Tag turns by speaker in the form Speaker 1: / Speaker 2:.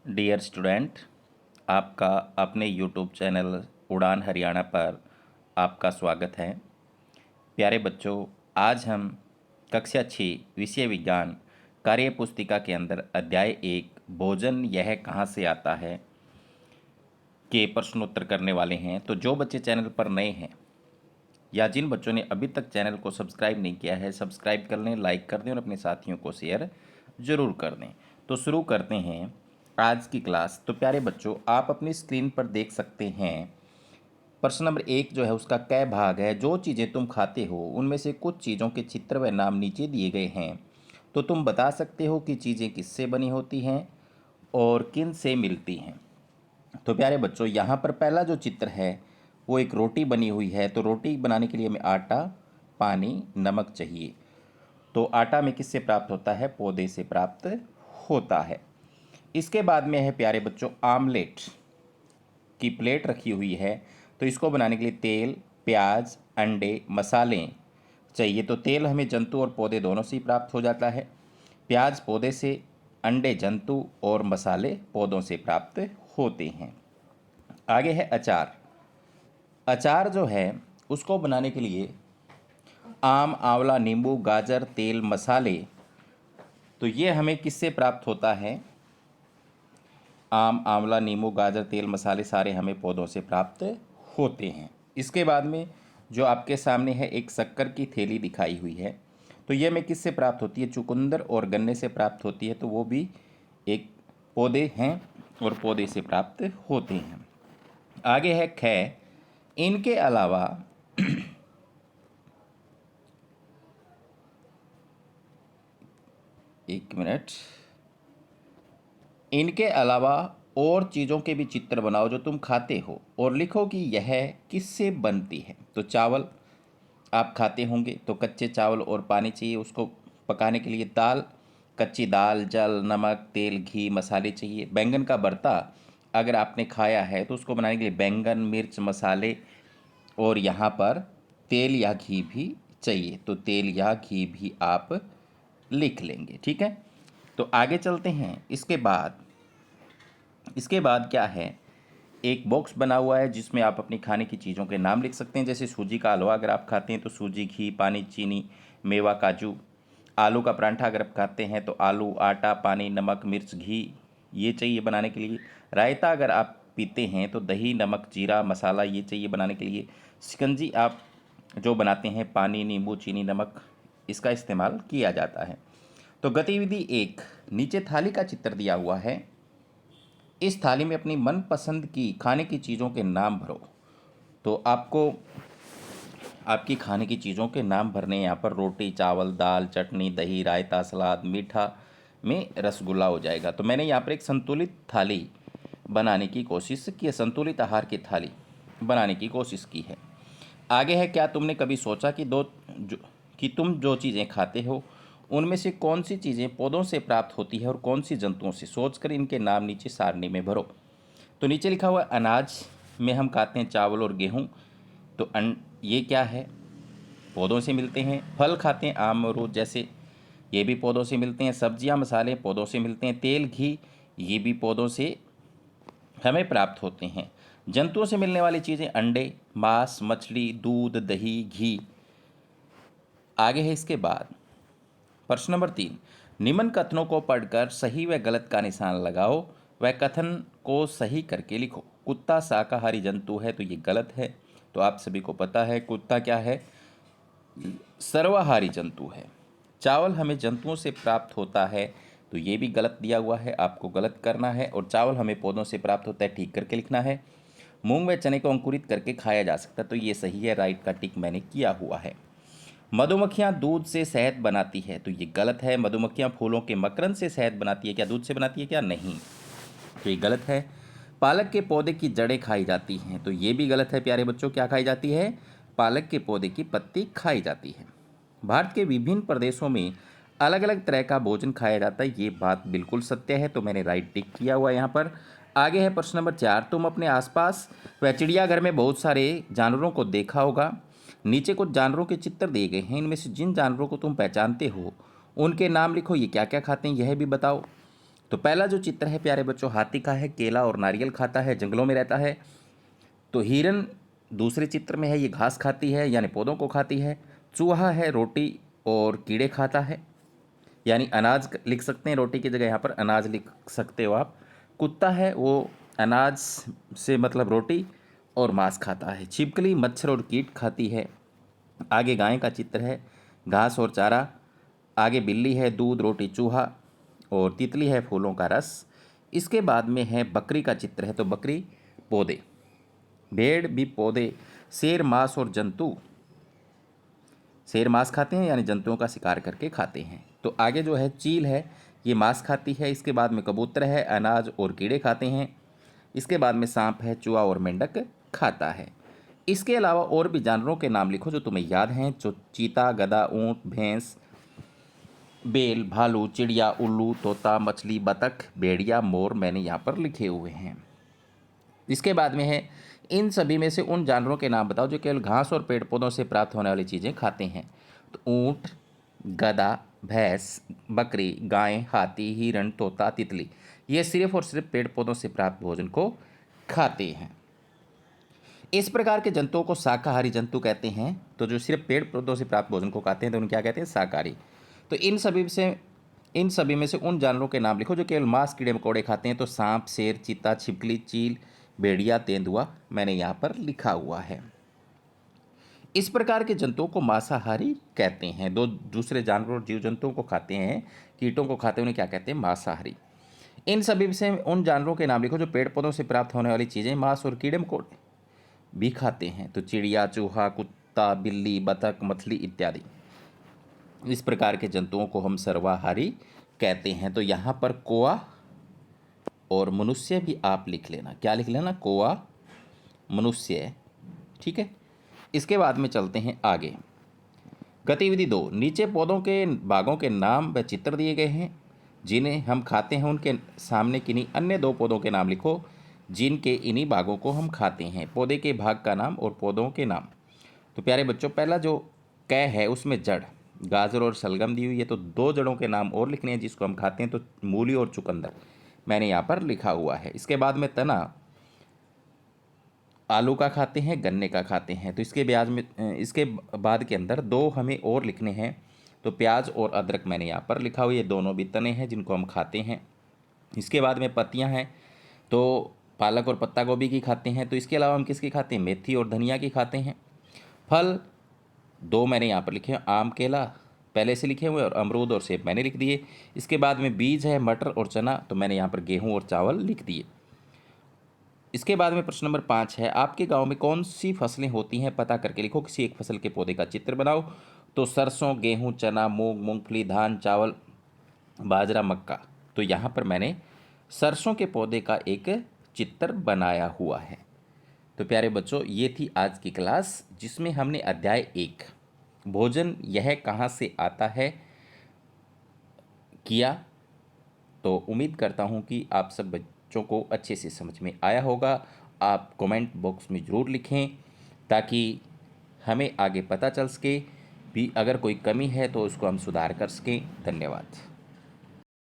Speaker 1: Dear student, आपका अपने YouTube channel उड़ान हरियाणा पर आपका स्वागत है। प्यारे बच्चों, आज हम कक्षा 6 विषय विज्ञान कार्य पुस्तिका के अंदर अध्याय 1 भोजन यह कहाँ से आता है के प्रश्नोत्तर करने वाले हैं। तो जो बच्चे चैनल पर नए हैं या जिन बच्चों ने अभी तक चैनल को सब्सक्राइब नहीं किया है, सब्सक्राइब कर लें, लाइक कर दें और अपने साथियों को शेयर ज़रूर कर दें। तो शुरू करते हैं आज की क्लास। तो प्यारे बच्चों, आप अपनी स्क्रीन पर देख सकते हैं प्रश्न नंबर 1 जो है उसका कै भाग है। जो चीज़ें तुम खाते हो उनमें से कुछ चीज़ों के चित्र व नाम नीचे दिए गए हैं। तो तुम बता सकते हो कि चीज़ें किससे बनी होती हैं और किन से मिलती हैं। तो प्यारे बच्चों, यहाँ पर पहला जो चित्र है वो एक रोटी बनी हुई है। तो रोटी बनाने के लिए हमें आटा, पानी, नमक चाहिए। तो आटा में किससे प्राप्त होता है? पौधे से प्राप्त होता है। इसके बाद में है प्यारे बच्चों आमलेट की प्लेट रखी हुई है। तो इसको बनाने के लिए तेल, प्याज, अंडे, मसाले चाहिए। तो तेल हमें जंतु और पौधे दोनों से ही प्राप्त हो जाता है। प्याज पौधे से, अंडे जंतु और मसाले पौधों से प्राप्त होते हैं। आगे है अचार। अचार जो है उसको बनाने के लिए आम, आंवला, नींबू, गाजर, तेल, मसाले, तो ये हमें किससे प्राप्त होता है? आम, आंवला, नींबू, गाजर, तेल, मसाले सारे हमें पौधों से प्राप्त होते हैं। इसके बाद में जो आपके सामने है एक शक्कर की थैली दिखाई हुई है। तो ये हमें किससे प्राप्त होती है? चुकंदर और गन्ने से प्राप्त होती है। तो वो भी एक पौधे हैं और पौधे से प्राप्त होते हैं। आगे है ख। इनके अलावा एक मिनट, इनके अलावा और चीज़ों के भी चित्र बनाओ जो तुम खाते हो और लिखो कि यह किससे बनती है। तो चावल आप खाते होंगे, तो कच्चे चावल और पानी चाहिए उसको पकाने के लिए। दाल, कच्ची दाल, जल, नमक, तेल, घी, मसाले चाहिए। बैंगन का भरता अगर आपने खाया है तो उसको बनाने के लिए बैंगन, मिर्च, मसाले और यहाँ पर तेल या घी भी चाहिए। तो तेल या घी भी आप लिख लेंगे, ठीक है। तो आगे चलते हैं। इसके बाद क्या है, एक बॉक्स बना हुआ है जिसमें आप अपनी खाने की चीज़ों के नाम लिख सकते हैं। जैसे सूजी का हलवा अगर आप खाते हैं तो सूजी, घी, पानी, चीनी, मेवा, काजू। आलू का परांठा अगर आप खाते हैं तो आलू, आटा, पानी, नमक, मिर्च, घी ये चाहिए बनाने के लिए। रायता अगर आप पीते हैं तो दही, नमक, जीरा, मसाला ये चाहिए बनाने के लिए। शिकंजी आप जो बनाते हैं पानी, नींबू, चीनी, नमक इसका इस्तेमाल किया जाता है। तो गतिविधि 1, नीचे थाली का चित्र दिया हुआ है। इस थाली में अपनी मनपसंद की खाने की चीज़ों के नाम भरो। तो आपको आपकी खाने की चीज़ों के नाम भरने यहाँ पर रोटी, चावल, दाल, चटनी, दही, रायता, सलाद, मीठा में रसगुल्ला हो जाएगा। तो मैंने यहाँ पर एक संतुलित थाली बनाने की कोशिश की है, संतुलित आहार की थाली बनाने की कोशिश की है। आगे है, क्या तुमने कभी सोचा कि तुम जो चीज़ें खाते हो उनमें से कौन सी चीज़ें पौधों से प्राप्त होती है और कौन सी जंतुओं से? सोचकर इनके नाम नीचे सारणी में भरो। तो नीचे लिखा हुआ अनाज में हम खाते हैं चावल और गेहूँ। तो ये क्या है? पौधों से मिलते हैं। फल खाते हैं आम, अमरूद जैसे, ये भी पौधों से मिलते हैं। सब्जियां, मसाले पौधों से मिलते हैं। तेल, घी ये भी पौधों से हमें प्राप्त होते हैं। जंतुओं से मिलने वाली चीज़ें अंडे, मांस, मछली, दूध, दही, घी। आगे है इसके बाद प्रश्न नंबर 3, निम्न कथनों को पढ़कर सही व गलत का निशान लगाओ व कथन को सही करके लिखो। कुत्ता शाकाहारी जंतु है तो ये गलत है। तो आप सभी को पता है कुत्ता क्या है? सर्वाहारी जंतु है। चावल हमें जंतुओं से प्राप्त होता है तो ये भी गलत दिया हुआ है, आपको गलत करना है। और चावल हमें पौधों से प्राप्त होता है, ठीक करके लिखना है। मूंग व चने को अंकुरित करके खाया जा सकता है, तो ये सही है, राइट का टिक मैंने किया हुआ है। मधुमक्खियां दूध से शहद बनाती है तो ये गलत है। मधुमक्खियां फूलों के मकरंद से शहद बनाती है, क्या दूध से बनाती है? क्या नहीं, तो ये गलत है। पालक के पौधे की जड़ें खाई जाती हैं तो ये भी गलत है प्यारे बच्चों। क्या खाई जाती है? पालक के पौधे की पत्ती खाई जाती है। भारत के विभिन्न प्रदेशों में अलग अलग तरह का भोजन खाया जाता है, ये बात बिल्कुल सत्य है, तो मैंने राइट टिक किया हुआ है यहाँ पर। आगे है प्रश्न नंबर 4, तुम अपने आसपास व चिड़ियाघर में बहुत सारे जानवरों को देखा होगा। नीचे कुछ जानवरों के चित्र दिए गए हैं, इनमें से जिन जानवरों को तुम पहचानते हो उनके नाम लिखो। ये क्या क्या खाते हैं यह भी बताओ। तो पहला जो चित्र है प्यारे बच्चों हाथी का है, केला और नारियल खाता है, जंगलों में रहता है। तो हिरन दूसरे चित्र में है, ये घास खाती है यानी पौधों को खाती है। चूहा है, रोटी और कीड़े खाता है, यानी अनाज लिख सकते हैं, रोटी की जगह यहाँ पर अनाज लिख सकते हो आप। कुत्ता है, वो अनाज से मतलब रोटी और मांस खाता है। छिपकली मच्छर और कीट खाती है। आगे गाय का चित्र है, घास और चारा। आगे बिल्ली है, दूध रोटी चूहा। और तितली है, फूलों का रस। इसके बाद में है बकरी का चित्र है, तो बकरी पौधे। भेड़ भी पौधे। शेर मांस और जंतु। शेर मांस खाते हैं यानी जंतुओं का शिकार करके खाते हैं। तो आगे जो है चील है, ये मांस खाती है। इसके बाद में कबूतर है, अनाज और कीड़े खाते हैं। इसके बाद में सांप है, चूहा और मेंढक खाता है। इसके अलावा और भी जानवरों के नाम लिखो जो तुम्हें याद हैं, जो चीता, गधा, ऊंट, भैंस, बेल, भालू, चिड़िया, उल्लू, तोता, मछली, बतख, भेड़िया, मोर मैंने यहाँ पर लिखे हुए हैं। इसके बाद में है इन सभी में से उन जानवरों के नाम बताओ जो केवल घास और पेड़ पौधों से प्राप्त होने वाली चीज़ें खाते हैं। तो ऊंट, गधा, भैंस, बकरी, गाय, हाथी, हिरण, तोता, तितली, ये सिर्फ और सिर्फ पेड़ पौधों से प्राप्त भोजन को खाते हैं। इस प्रकार के जंतुओं को शाकाहारी जंतु कहते हैं। तो जो सिर्फ पेड़ पौधों से प्राप्त भोजन को खाते हैं तो उन्हें क्या कहते हैं, शाकाहारी। तो इन सभी में से उन जानवरों के नाम लिखो जो केवल मांस, कीड़े मकोड़े खाते हैं। तो सांप, शेर, चीता, छिपकली, चील, भेड़िया, तेंदुआ मैंने यहाँ पर लिखा हुआ है। इस प्रकार के जंतुओं को मांसाहारी कहते हैं। दो दूसरे जानवरों और जीव जंतुओं को खाते हैं, कीटों को खाते हैं, उन्हें क्या कहते हैं, मांसाहारी। इन सभी से उन जानवरों के नाम लिखो जो पेड़ पौधों से प्राप्त होने वाली चीज़ें, मांस और कीड़े मकोड़े भी खाते हैं। तो चिड़िया, चूहा, कुत्ता, बिल्ली, बतख, मछली इत्यादि। इस प्रकार के जंतुओं को हम सर्वाहारी कहते हैं। तो यहाँ पर कौआ और मनुष्य भी आप लिख लेना। क्या लिख लेना, कौआ, मनुष्य, ठीक है। इसके बाद में चलते हैं आगे। गतिविधि 2, नीचे पौधों के भागों के नाम व चित्र दिए गए हैं जिन्हें हम खाते हैं। उनके सामने किन्हीं अन्य 2 पौधों के नाम लिखो जिनके इन्हीं भागों को हम खाते हैं। पौधे के भाग का नाम और पौधों के नाम। तो प्यारे बच्चों पहला जो कै है उसमें जड़, गाजर और शलगम दी हुई है। तो 2 जड़ों के नाम और लिखने हैं जिसको हम खाते हैं। तो मूली और चुकंदर मैंने यहाँ पर लिखा हुआ है। इसके बाद में तना, आलू का खाते हैं, गन्ने का खाते हैं। तो इसके बाद के अंदर 2 हमें और लिखने हैं। तो प्याज और अदरक मैंने यहाँ पर लिखा हुआ, ये दोनों भी तने हैं जिनको हम खाते हैं। इसके बाद में पत्तियाँ हैं, तो पालक और पत्ता गोभी की खाते हैं। तो इसके अलावा हम किसकी खाते हैं, मेथी और धनिया की खाते हैं। फल 2 मैंने यहाँ पर लिखे हैं, आम, केला पहले से लिखे हुए और अमरूद और सेब मैंने लिख दिए। इसके बाद में बीज है, मटर और चना, तो मैंने यहाँ पर गेहूँ और चावल लिख दिए। इसके बाद में प्रश्न नंबर 5 है, आपके गांव में कौन सी फसलें होती हैं, पता करके लिखो। किसी एक फसल के पौधे का चित्र बनाओ। तो सरसों, गेहूं, चना, मूंग, मूंगफली, धान, चावल, बाजरा, मक्का। तो यहाँ पर मैंने सरसों के पौधे का एक चित्र बनाया हुआ है। तो प्यारे बच्चों ये थी आज की क्लास जिसमें हमने अध्याय 1 भोजन यह कहाँ से आता है किया। तो उम्मीद करता हूँ कि आप सब बच्चों को अच्छे से समझ में आया होगा। आप कमेंट बॉक्स में ज़रूर लिखें ताकि हमें आगे पता चल सके भी अगर कोई कमी है तो उसको हम सुधार कर सकें। धन्यवाद।